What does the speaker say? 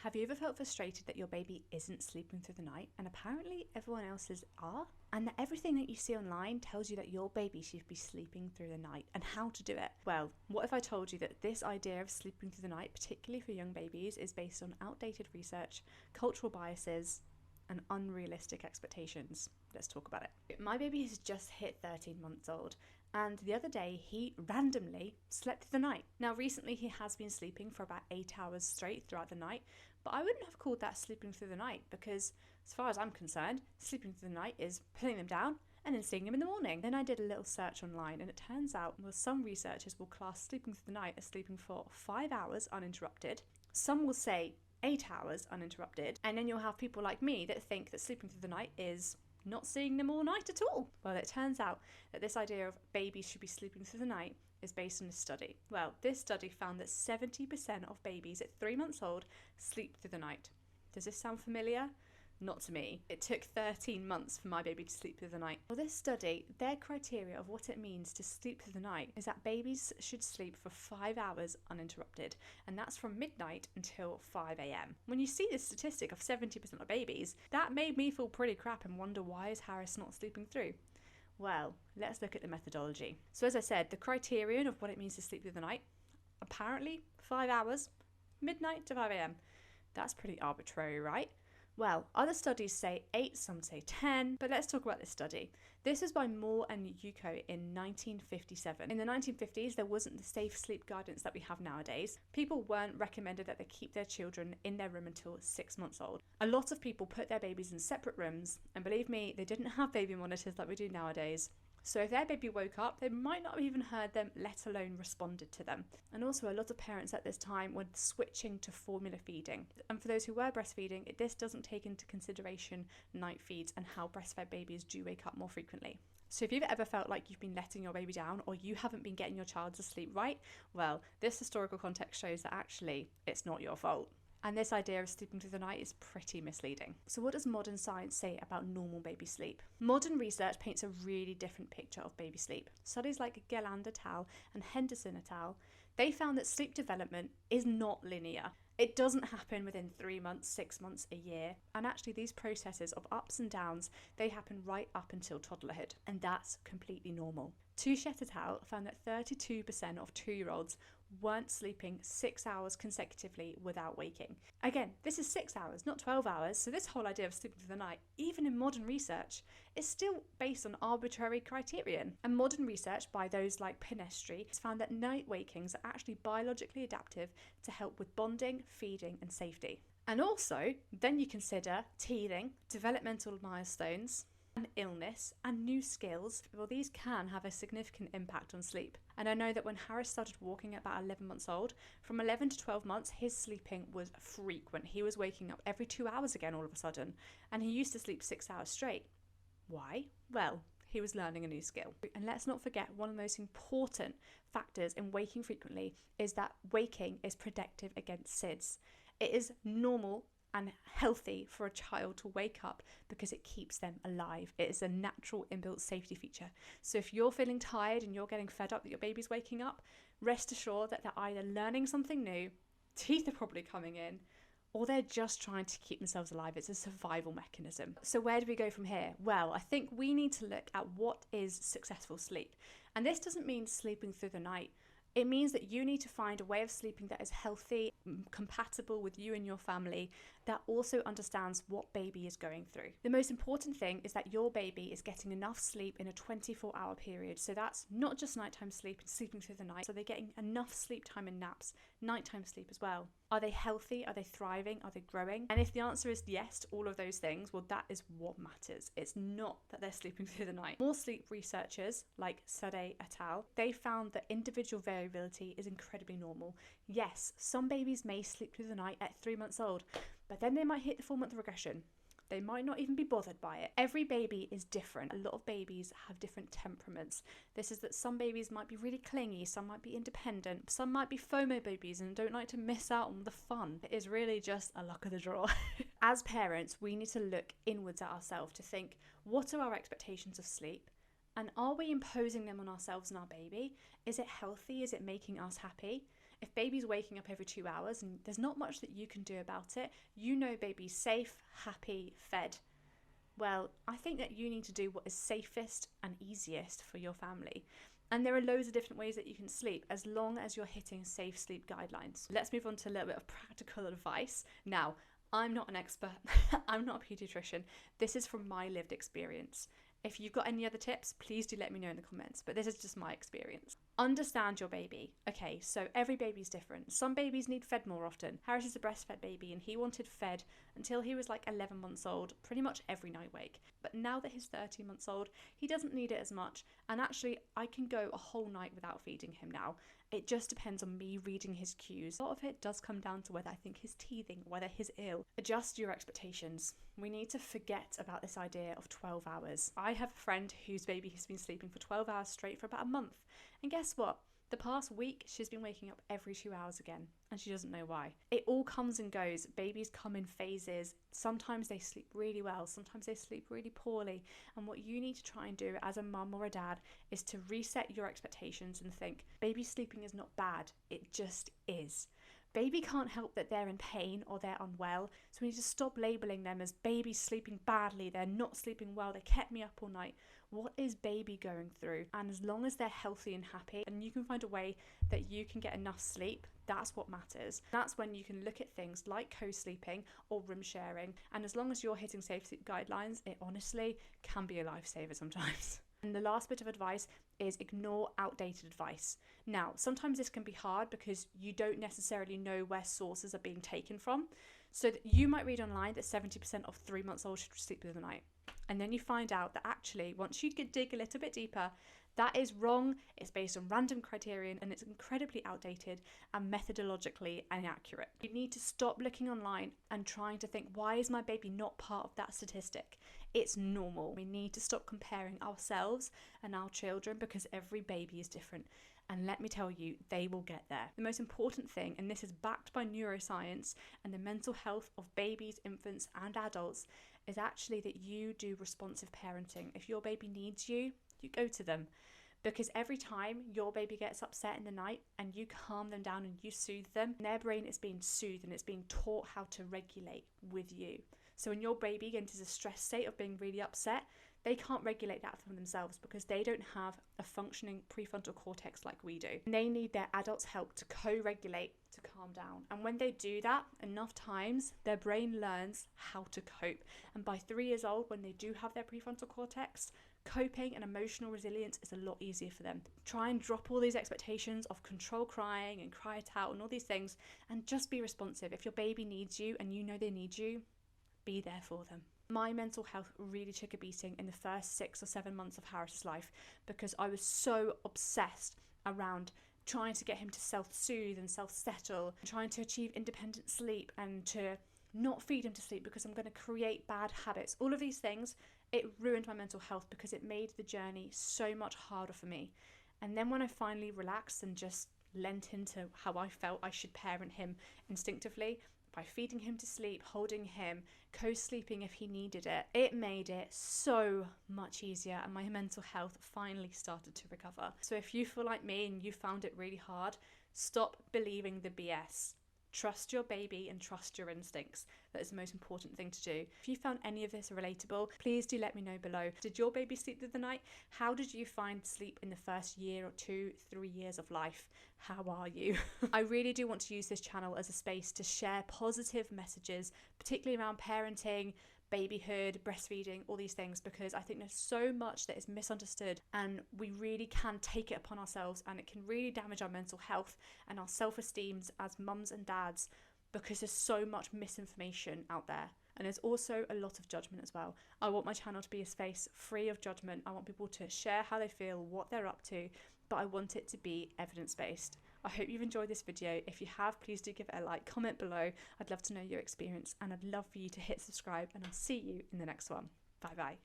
Have you ever felt frustrated that your baby isn't sleeping through the night and apparently everyone else's are? And that everything that you see online tells you that your baby should be sleeping through the night and how to do it? Well, what if I told you that this idea of sleeping through the night, particularly for young babies, is based on outdated research, cultural biases, and unrealistic expectations? Let's talk about it. My baby has just hit 13 months old, and the other day he randomly slept through the night. Now recently he has been sleeping for about 8 hours straight throughout the night, but I wouldn't have called that sleeping through the night, because as far as I'm concerned, sleeping through the night is putting them down and then seeing them in the morning. Then I did a little search online, and it turns out some researchers will class sleeping through the night as sleeping for 5 hours uninterrupted. Some will say 8 hours uninterrupted, and then you'll have people like me that think that sleeping through the night is not seeing them all night at all. Well, it turns out that this idea of babies should be sleeping through the night is based on a study. Well, this study found that 70% of babies at 3 months old sleep through the night. Does this sound familiar? Not to me. It took 13 months for my baby to sleep through the night. Well, this study, their criteria of what it means to sleep through the night is that babies should sleep for 5 hours uninterrupted, and that's from midnight until 5 a.m. When you see this statistic of 70% of babies, that made me feel pretty crap and wonder, why is Harris not sleeping through? Well, let's look at the methodology. So as I said, the criterion of what it means to sleep through the night, apparently 5 hours, midnight to 5 a.m. That's pretty arbitrary, right? Well, other studies say 8, some say 10, but let's talk about this study. This is by Moore and Ucko in 1957. In the 1950s, there wasn't the safe sleep guidance that we have nowadays. People weren't recommended that they keep their children in their room until 6 months old. A lot of people put their babies in separate rooms, and believe me, they didn't have baby monitors like we do nowadays. So if their baby woke up, they might not have even heard them, let alone responded to them. And also a lot of parents at this time were switching to formula feeding. And for those who were breastfeeding, this doesn't take into consideration night feeds and how breastfed babies do wake up more frequently. So if you've ever felt like you've been letting your baby down, or you haven't been getting your child to sleep right, well, this historical context shows that actually it's not your fault. And this idea of sleeping through the night is pretty misleading. So what does modern science say about normal baby sleep? Modern research paints a really different picture of baby sleep. Studies like Galland et al. And Henderson et al., they found that sleep development is not linear. It doesn't happen within 3 months, 6 months, a year. And actually these processes of ups and downs, they happen right up until toddlerhood. And that's completely normal. Touchette et al. Found that 32% of 2-year-olds weren't sleeping 6 hours consecutively without waking. Again, this is 6 hours, not 12 hours, so this whole idea of sleeping through the night, even in modern research, is still based on arbitrary criterion. And modern research by those like Pennestri has found that night wakings are actually biologically adaptive to help with bonding, feeding, and safety. And also, then you consider teething, developmental milestones, and illness and new skills. Well, these can have a significant impact on sleep. And I know that when Harris started walking at about 11 months old, from 11 to 12 months, his sleeping was frequent. He was waking up every 2 hours again all of a sudden, and he used to sleep 6 hours straight. Why? Well, he was learning a new skill. And let's not forget, one of the most important factors in waking frequently is that waking is protective against SIDS. It is normal and healthy for a child to wake up because it keeps them alive. It is a natural inbuilt safety feature. So if you're feeling tired and you're getting fed up that your baby's waking up, rest assured that they're either learning something new, teeth are probably coming in, or they're just trying to keep themselves alive. It's a survival mechanism. So where do we go from here? Well, I think we need to look at what is successful sleep. And this doesn't mean sleeping through the night. It means that you need to find a way of sleeping that is healthy, compatible with you and your family, that also understands what baby is going through. The most important thing is that your baby is getting enough sleep in a 24-hour period. So that's not just nighttime sleep, it's sleeping through the night. So they're getting enough sleep time and naps, nighttime sleep as well. Are they healthy? Are they thriving? Are they growing? And if the answer is yes to all of those things, well, that is what matters. It's not that they're sleeping through the night. More sleep researchers like Sade et al., they found that individual variability is incredibly normal. Yes, some babies may sleep through the night at 3 months old, but then they might hit the 4-month regression. They might not even be bothered by it. Every baby is different. A lot of babies have different temperaments. This is that some babies might be really clingy, some might be independent, some might be FOMO babies and don't like to miss out on the fun. It is really just a luck of the draw. As parents, we need to look inwards at ourselves to think, what are our expectations of sleep? And are we imposing them on ourselves and our baby? Is it healthy? Is it making us happy? If baby's waking up every 2 hours and there's not much that you can do about it, you know baby's safe, happy, fed. Well, I think that you need to do what is safest and easiest for your family. And there are loads of different ways that you can sleep as long as you're hitting safe sleep guidelines. Let's move on to a little bit of practical advice. Now, I'm not an expert. I'm not a pediatrician. This is from my lived experience. If you've got any other tips, please do let me know in the comments, but this is just my experience. Understand your baby. Okay, so every baby's different. Some babies need fed more often. Harris is a breastfed baby and he wanted fed until he was like 11 months old, pretty much every night wake. But now that he's 13 months old, he doesn't need it as much. And actually, I can go a whole night without feeding him now. It just depends on me reading his cues. A lot of it does come down to whether I think he's teething, whether he's ill. Adjust your expectations. We need to forget about this idea of 12 hours. I have a friend whose baby has been sleeping for 12 hours straight for about a month. And guess what? The past week, she's been waking up every 2 hours again, and she doesn't know why. It all comes and goes. Babies come in phases. Sometimes they sleep really well, sometimes they sleep really poorly. And what you need to try and do as a mum or a dad is to reset your expectations and think, baby sleeping is not bad, it just is. Baby can't help that they're in pain or they're unwell, so we need to stop labeling them as baby sleeping badly, they're not sleeping well, they kept me up all night. What is baby going through? And as long as they're healthy and happy and you can find a way that you can get enough sleep, that's what matters. That's when you can look at things like co-sleeping or room sharing, and as long as you're hitting safe sleep guidelines, it honestly can be a lifesaver sometimes. And the last bit of advice is ignore outdated advice. Now, sometimes this can be hard because you don't necessarily know where sources are being taken from. So that you might read online that 70% of 3 months old should sleep through the night. And then you find out that actually, once you dig a little bit deeper, that is wrong, it's based on random criterion, and it's incredibly outdated and methodologically inaccurate. You need to stop looking online and trying to think, why is my baby not part of that statistic? It's normal. We need to stop comparing ourselves and our children because every baby is different. And let me tell you, they will get there. The most important thing, and this is backed by neuroscience and the mental health of babies, infants, and adults, is actually that you do responsive parenting. If your baby needs you, you go to them. Because every time your baby gets upset in the night and you calm them down and you soothe them, their brain is being soothed and it's being taught how to regulate with you. So when your baby enters a stress state of being really upset, they can't regulate that for themselves because they don't have a functioning prefrontal cortex like we do. And they need their adults' help to co-regulate, to calm down. And when they do that enough times, their brain learns how to cope. And by 3 years old, when they do have their prefrontal cortex, coping and emotional resilience is a lot easier for them. Try and drop all these expectations of control crying and cry it out and all these things, and just be responsive. If your baby needs you and you know they need you, be there for them. My mental health really took a beating in the first 6 or 7 months of Harris's life because I was so obsessed around trying to get him to self-soothe and self-settle, trying to achieve independent sleep and to not feed him to sleep because I'm going to create bad habits. All of these things, it ruined my mental health because it made the journey so much harder for me. And then when I finally relaxed and just lent into how I felt I should parent him instinctively, by feeding him to sleep, holding him, co-sleeping if he needed it, it made it so much easier and my mental health finally started to recover. So if you feel like me and you found it really hard, stop believing the BS. Trust your baby and trust your instincts. That is the most important thing to do. If you found any of this relatable, please do let me know below. Did your baby sleep through the night? How did you find sleep in the first year or 2, 3 years of life? How are you? I really do want to use this channel as a space to share positive messages, particularly around parenting, babyhood, breastfeeding, all these things, because I think there's so much that is misunderstood and we really can take it upon ourselves and it can really damage our mental health and our self-esteem as mums and dads because there's so much misinformation out there. And there's also a lot of judgment as well. I want my channel to be a space free of judgment. I want people to share how they feel, what they're up to, but I want it to be evidence-based. I hope you've enjoyed this video. If you have, please do give it a like, comment below. I'd love to know your experience and I'd love for you to hit subscribe and I'll see you in the next one. Bye bye.